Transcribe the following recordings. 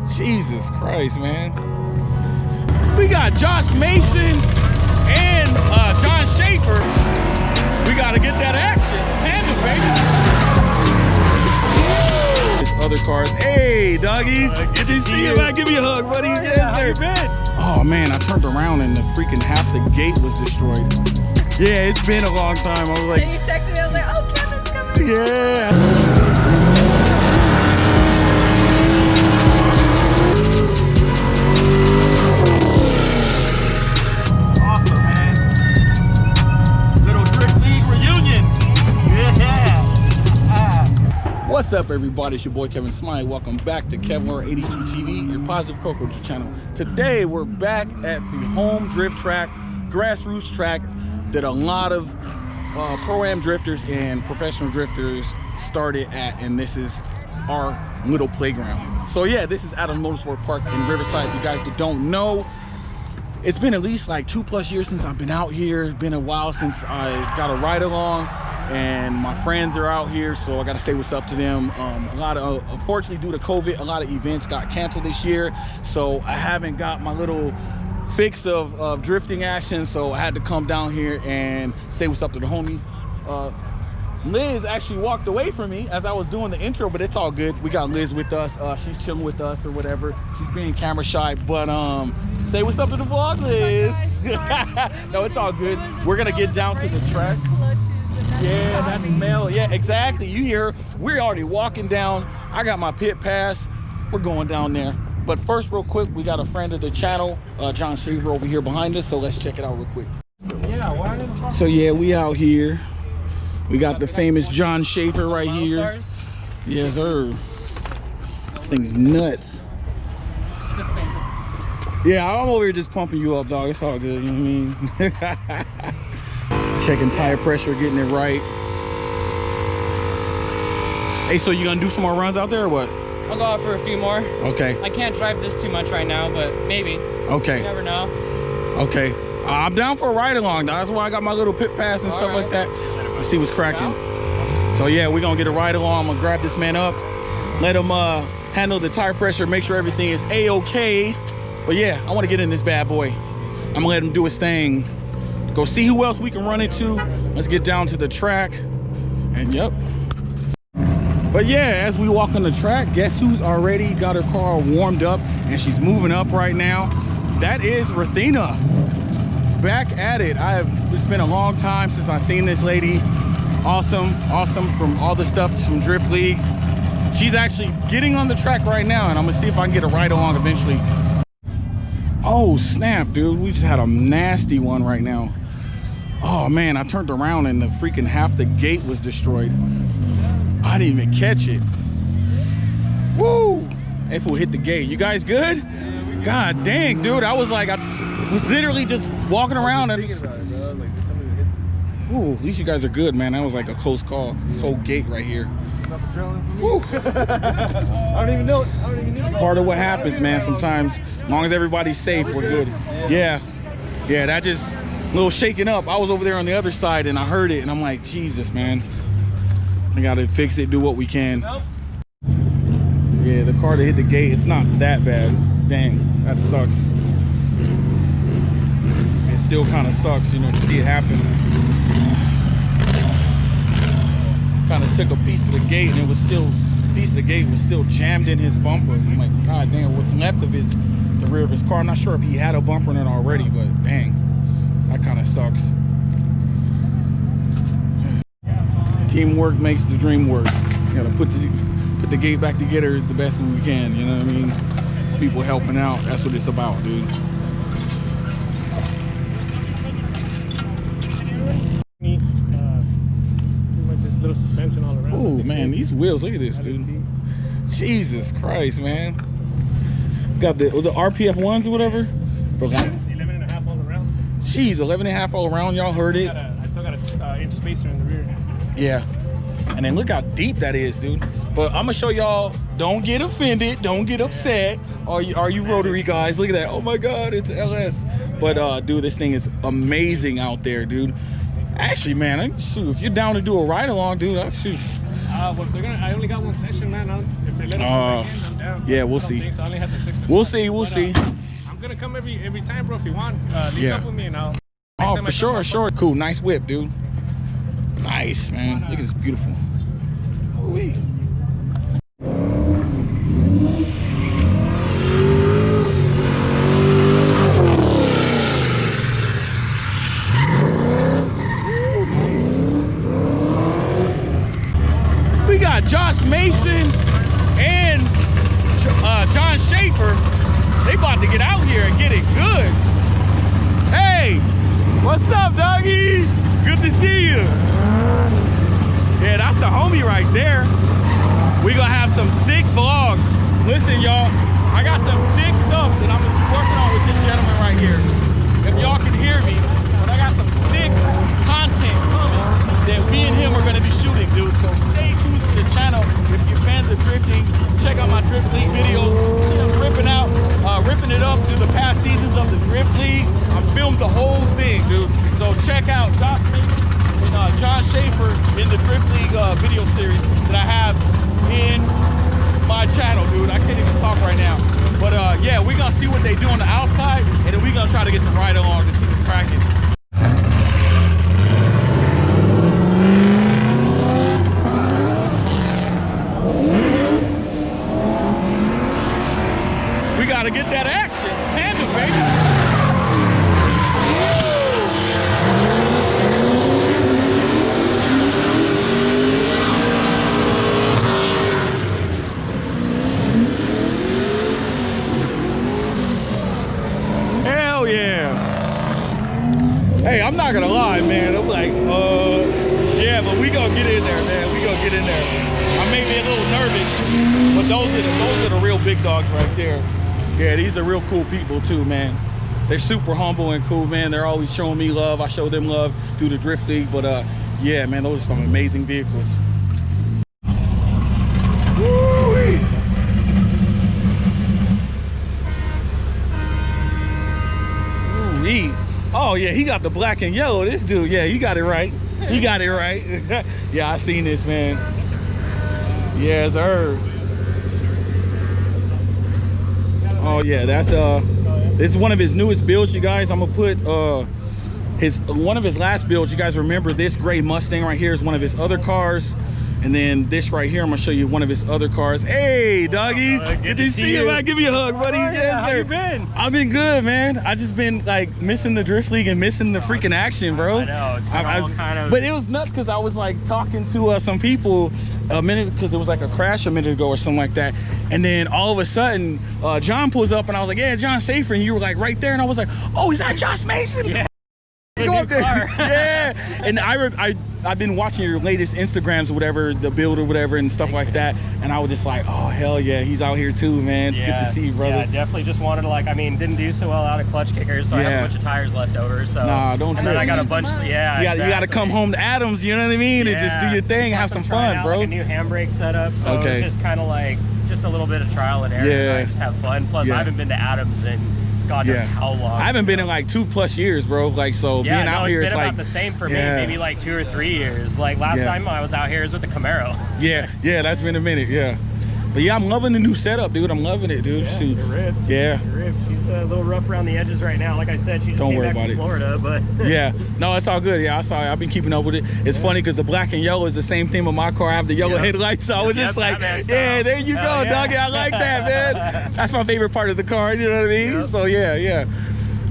Jesus Christ, man. We got Josh Mason and John Schaefer. We gotta get that action. Tandem, baby. There's other cars. Hey, doggy. Good to see you, man. Give me a hug, buddy. Yes, sir. Oh, man, I turned around and the freaking half the gate was destroyed. Yeah, it's been a long time. I was like... And you texted me, I was like, oh, Kevin's coming. Yeah. What's up, everybody? It's your boy Kevin Smiley. Welcome back to Kevlar82 TV, your positive co-coach channel. Today we're back at the home drift track, grassroots track that a lot of pro-am drifters and professional drifters started at, and this is our little playground. So yeah, this is out of Motorsport Park in Riverside. If you guys that don't know, it's been at least like 2+ years since I've been out here. It's been a while since I got a ride along, and my friends are out here, so I gotta say what's up to them. A lot of, unfortunately due to COVID, a lot of events got canceled this year, so I haven't got my little fix of drifting action, so I had to come down here and say what's up to the homies. Liz actually walked away from me as I was doing the intro, but it's all good. We got Liz with us. She's chilling with us or whatever. She's being camera shy, but say what's up to the vlog, Liz. No, it's all good. We're gonna get down to the track. Yeah, that's Mel. Yeah, exactly. You hear, we're already walking down. I got my pit pass. We're going down there. But first, real quick, we got a friend of the channel, John Schaefer, over here behind us. So let's check it out real quick. Yeah. So yeah, we out here. We got the famous John Schaefer right here. Yes, sir. This thing's nuts. Yeah, I'm over here just pumping you up, dog. It's all good. You know what I mean? Checking tire pressure, getting it right. Hey, so you gonna do some more runs out there or what? I'll go out for a few more. Okay. I can't drive this too much right now, but maybe. Okay. You never know. Okay. I'm down for a ride along. That's why I got my little pit pass and stuff like that. Let's see what's cracking. So yeah, we're gonna get a ride along. I'm gonna grab this man up, let him handle the tire pressure, make sure everything is A-okay. But yeah, I wanna get in this bad boy. I'm gonna let him do his thing. Go see who else we can run into. Let's get down to the track. And yep. But yeah, as we walk on the track, guess who's already got her car warmed up and she's moving up right now? That is Rathina. Back at it. It's been a long time since I've seen this lady. Awesome from all the stuff from Drift League. She's actually getting on the track right now, and I'm gonna see if I can get a ride along eventually. Oh snap, dude, we just had a nasty one right now. Oh man, I turned around and the freaking half the gate was destroyed. I didn't even catch it. Woo! If we'll hit the gate. You guys good? God dang, dude, I was literally just walking around and ooh, at least you guys are good, man. That was like a close call. This whole gate right here. Woo. I don't even know. Part of what happens, man. Sometimes, as long as everybody's safe, we're good. Yeah, that just a little shaking up. I was over there on the other side and I heard it and I'm like, Jesus, man. I gotta fix it, do what we can. Yeah, the car that hit the gate, it's not that bad. Dang, that sucks. It still kind of sucks, you know, to see it happen. Kind of took a piece of the gate and a piece of the gate was still jammed in his bumper. I'm like, God damn, what's left of the rear of his car. I'm not sure if he had a bumper in it already, but dang, that kind of sucks. Teamwork makes the dream work. You gotta put the gate back together the best way we can, you know what I mean? People helping out, that's what it's about, dude. Little suspension all around. Oh man, these wheels, look at this, dude. Jesus Christ, man. Got the RPF ones or whatever. But like 11.5 all around. Jeez, 11.5 all around, y'all heard it. I still got an inch spacer in the rear. Yeah. And then look how deep that is, dude. But I'm gonna show y'all, don't get offended, don't get upset. Are you rotary guys? Look at that. Oh my God, it's LS. But dude, this thing is amazing out there, dude. Actually, man, shoot, if you're down to do a ride along, dude, I'll shoot. Well, I only got one session, man. If they let us back in, I'm down. Yeah, we'll I don't see. think so. I only had the 6 to We'll 7. see, we'll see. I'm gonna come every time, bro. If you want, link Yeah. up with me and I'll. Oh, for sure, sure. Cool, nice whip, dude. Nice, man. Look at this, beautiful. Ooh-wee. We got Josh Mason and John Schaefer. They about to get out here and get it good. Hey, what's up, doggy? Good to see you. Yeah, that's the homie right there. We gonna have some sick vlogs. Listen, y'all, I got some sick stuff that I'm working on with this gentleman right here. If y'all can hear me, but I got some sick content coming that me and him are gonna be shooting, dude. So stay tuned to the channel. If you're fans of drifting, check out my Drift League videos. Ripping it up through the past seasons of the Drift League. I filmed the whole thing, dude. So check out Josh Mason and John Schaefer in the Drift League video series that I have in my channel, dude. I can't even talk right now. But yeah, we're gonna see what they do on the outside, and then we're gonna try to get some ride-along to see what's cracking. We gotta get that action. Tandem, baby. Hell yeah. Hey, I'm not gonna lie, man. I'm like, yeah, but we gonna get in there, man. We gonna get in there. I may be a little nervous, but those are the real big dogs right there. Yeah, these are real cool people too, man. They're super humble and cool, man. They're always showing me love. I show them love through the Drift League, but yeah, man, those are some amazing vehicles. Woo-wee. Ooh-wee. Oh yeah, he got the black and yellow, this dude. Yeah, you got it right. He got it right. Yeah, I seen this, man. Yeah, sir. Oh yeah, that's this is one of his newest builds, you guys. I'm gonna put one of his last builds. You guys remember this gray Mustang right here is one of his other cars, and then this right here I'm gonna show you one of his other cars. Hey, doggy, good to see you, man. Give me a hug, buddy. Oh, yeah. Yes, How sir. you been? I've been good, man. I just been like missing the Drift League and missing the freaking action, bro. I know, it's been all kind of... But it was nuts because I was like talking to some people a minute, because there was like a crash a minute ago or something like that, and then all of a sudden John pulls up and I was like, yeah, John Schaefer, and you were like right there, and I was like, oh, is that Josh Mason? Yeah. Go up there. Yeah. And I've been watching your latest Instagrams or whatever, the build or whatever and stuff like that, and I was just like, oh hell yeah, he's out here too, man. It's good to see you, brother. Yeah, definitely just wanted to, like, I mean, didn't do so well out of clutch kickers, so I have a bunch of tires left over. So nah, don't trip. And then I got a man. bunch. You gotta come home to Adams, you know what I mean, and just do your thing, have some fun, bro. Like a new handbrake setup, so it's just kind of like just a little bit of trial and error. Yeah. And I just have fun. Plus, I haven't been to Adams in God knows how long. I haven't been in like 2+ years, bro. Like, so being out here, it's been like about the same for me. Maybe like 2 or 3 years. Like last time I was out here was with the Camaro. Yeah, that's been a minute. Yeah, but yeah, I'm loving the new setup, dude. I'm loving it, dude. Yeah, your ribs. Yeah. Your ribs. She's a little rough around the edges right now. Like I said, she just came back from Florida, but yeah, no, it's all good. Yeah, I saw it. I've been keeping up with it. It's funny because the black and yellow is the same theme with my car. I have the yellow headlights, so I was just like, yeah, there you go, doggy. I like that, man. That's my favorite part of the car. You know what I mean? So yeah.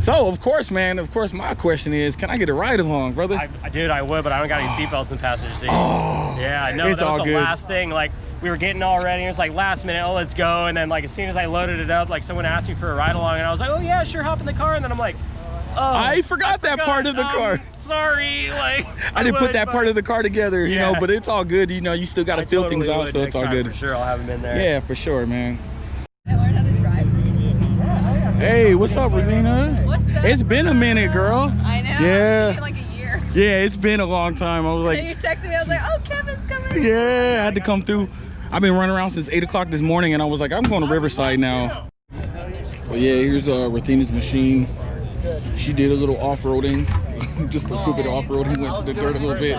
So, of course, man, my question is, can I get a ride along, brother? Dude, I would, but I don't got any seatbelts in passenger seat. Oh, yeah, I know. it's that was all the good. last thing. Like, we were getting all ready. It was like last minute, oh, let's go. And then, like, as soon as I loaded it up, like, someone asked me for a ride along, and I was like, oh, yeah, sure, hop in the car. And then I'm like, oh. I forgot that part of the car. Sorry, like. I didn't put that part of the car together, you know, but it's all good. You know, you still got to fill things out, so it's all good. For sure, I'll have them in there. Yeah, for sure, man. I learned how to drive. Hey, what's up, Rosina? What's up? It's been a minute, girl. I know. Yeah. It's been like a year. Yeah, it's been a long time. I was like, And you texted me, I was like, oh, Kevin's coming. yeah, I had to come through. I've been running around since 8 o'clock this morning, and I was like, I'm going to Riverside now. Well, yeah, here's Rathina's machine. She did a little off-roading, just a little bit of off-roading, went to the dirt a little bit.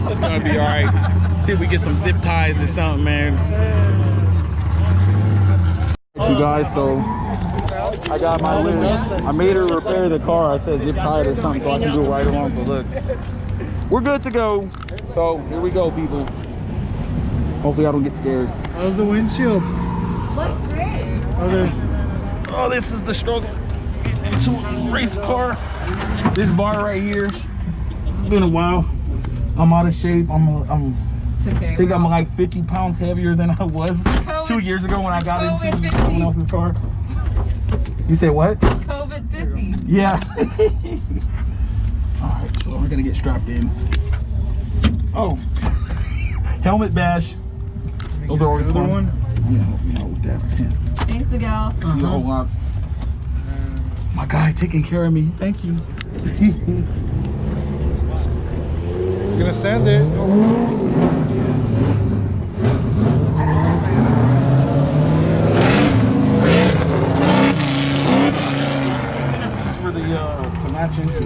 It's gonna be all right. See if we get some zip ties or something, man. You guys, so I got my list. I made her repair the car. I said zip tie it or something so I can do it right along. But look, we're good to go. So here we go, people. Hopefully I don't get scared. How's the windshield? Looks great. Okay. Oh, this is the struggle. Getting into a race car. This bar right here. It's been a while. I'm out of shape. It's okay. I think I'm like 50 pounds heavier than I was 2 years ago when I got into someone else's car. You said what? COVID 50. Yeah. All right, so we're gonna get strapped in. Oh, helmet bash. Those are always Another fun. one? Yeah, help me out with that. I can't Thanks, Miguel. see a whole lot. My guy taking care of me. Thank you. It's gonna send it. For the to match into.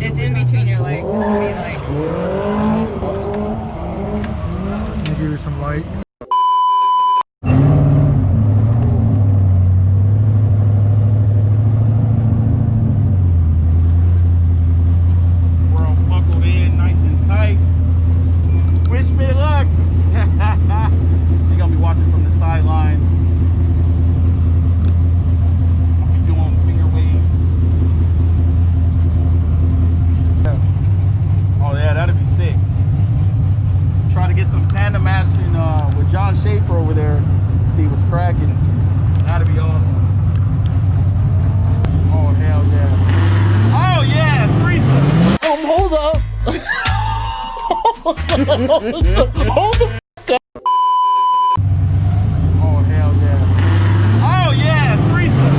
It's in between your legs. It'll be like. Let me give you some light. We're all buckled in, nice and tight. Wish me luck. She's gonna be watching from the sidelines. I'll be doing finger waves. Oh yeah, that'd be sick. Try to get some tandem action with John Schaefer over there. See what's cracking. That'd be awesome. Oh hell yeah. Oh yeah, threesome. Hold up. Hold the Oh hell yeah. Oh yeah, threesome.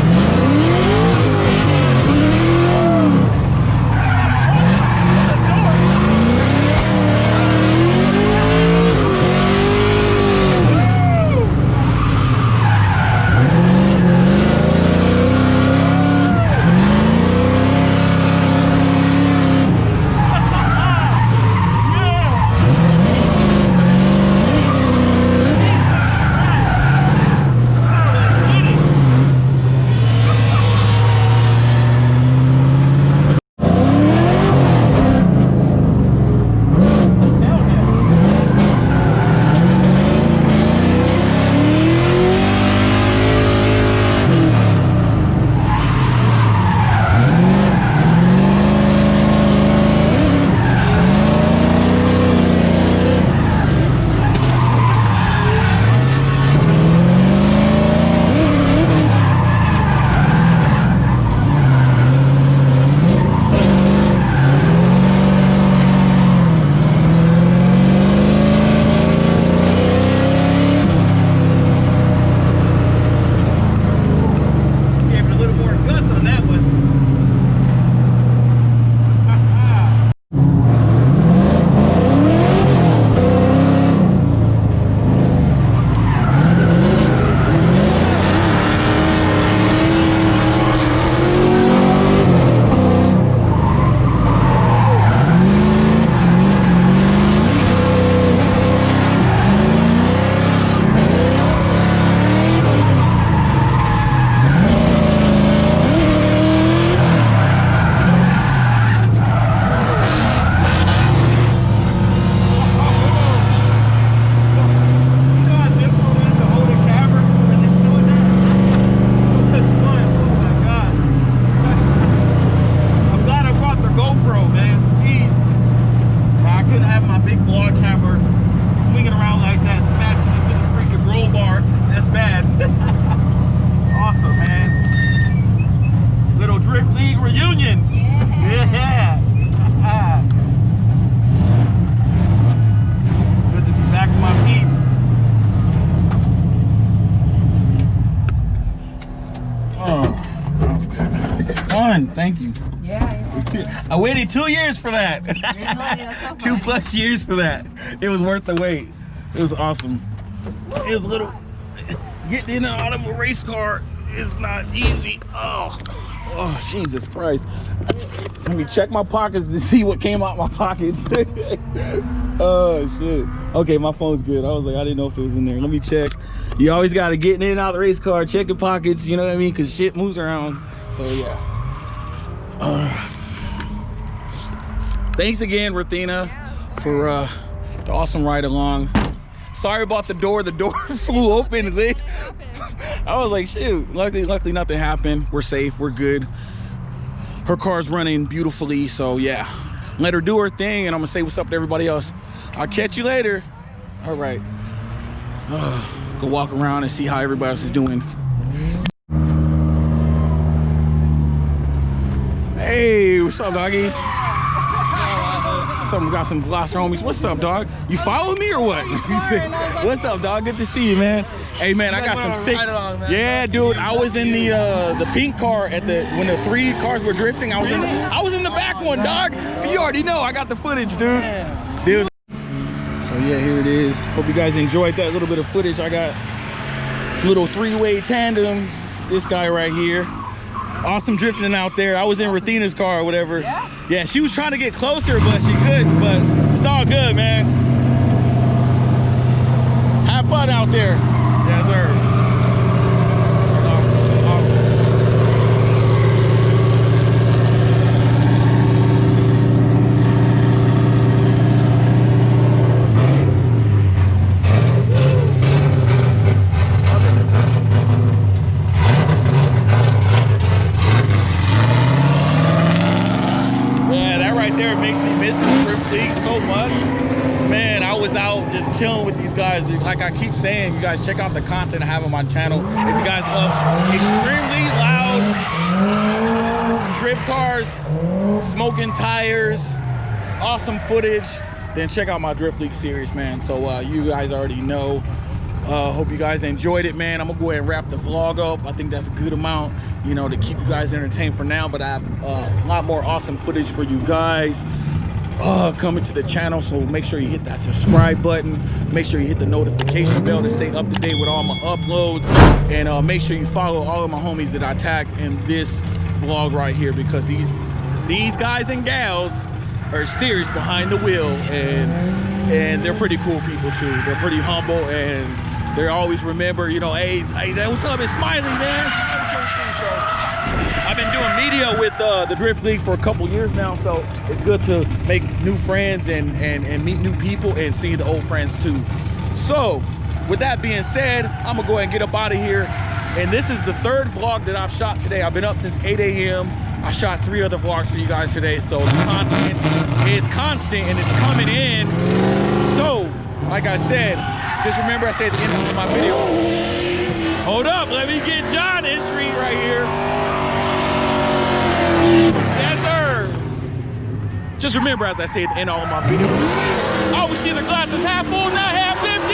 fun. Thank you. Yeah. I waited 2 years for that. So 2+ years for that. It was worth the wait. It was awesome. It was a little, getting in and out of a race car is not easy. Oh, Jesus Christ. Let me check my pockets to see what came out my pockets. Oh shit. Okay, my phone's good. I was like, I didn't know if it was in there. Let me check. You always got to get in and out the race car, check your pockets, you know what I mean? Because shit moves around. So, yeah. Thanks again, Rathina, for the awesome ride along. Sorry about the door. The door flew open. I was like, shoot. Luckily nothing happened. We're safe. We're good. Her car's running beautifully. So, yeah. Let her do her thing, and I'm going to say what's up to everybody else. I'll catch you later. All right. Go walk around and see how everybody else is doing. Hey, what's up, doggy? What's up? We got some Gloucester homies. What's up, dog? You follow me or what? You said, what's up, dog? Good to see you, man. Hey, man, I got some sick. Yeah, dude. I was in the pink car at when the 3 cars were drifting. I was in the back one, dog. You already know. I got the footage, dude. Dude. So yeah, here it is. Hope you guys enjoyed that little bit of footage. I got a little 3-way tandem. This guy right here. Awesome drifting out there. I was in Rathina's car or whatever. Yeah, she was trying to get closer, but she couldn't. But it's all good, man. Have fun out there. Yes, sir. Awesome, awesome. So much, man. I was out just chilling with these guys. Like I keep saying, you guys check out the content I have on my channel. If you guys love extremely loud drift cars, smoking tires, awesome footage, then check out my Drift League series, man. So you guys already know. Hope you guys enjoyed it, man. I'm gonna go ahead and wrap the vlog up. I think that's a good amount, you know, to keep you guys entertained for now, but I have a lot more awesome footage for you guys coming to the channel. So make sure you hit that subscribe button, make sure you hit the notification bell to stay up to date with all my uploads, and make sure you follow all of my homies that I tagged in this vlog right here, because these guys and gals are serious behind the wheel, and they're pretty cool people too. They're pretty humble, and they always remember, you know, hey, what's up, it's Smiley, man. I've been doing media with the Drift League for a couple years now, so it's good to make new friends and meet new people and see the old friends too. So with that being said, I'm gonna go ahead and get up out of here. And this is the 3rd vlog that I've shot today. I've been up since 8 a.m. I shot 3 other vlogs for you guys today, so the content is constant and it's coming in. So like I said, just remember I say at the end of my video, hold up, let me get John entry right here. Yes, sir. Just remember, as I say at the end of all my videos, I always see the glass is half full, not half empty.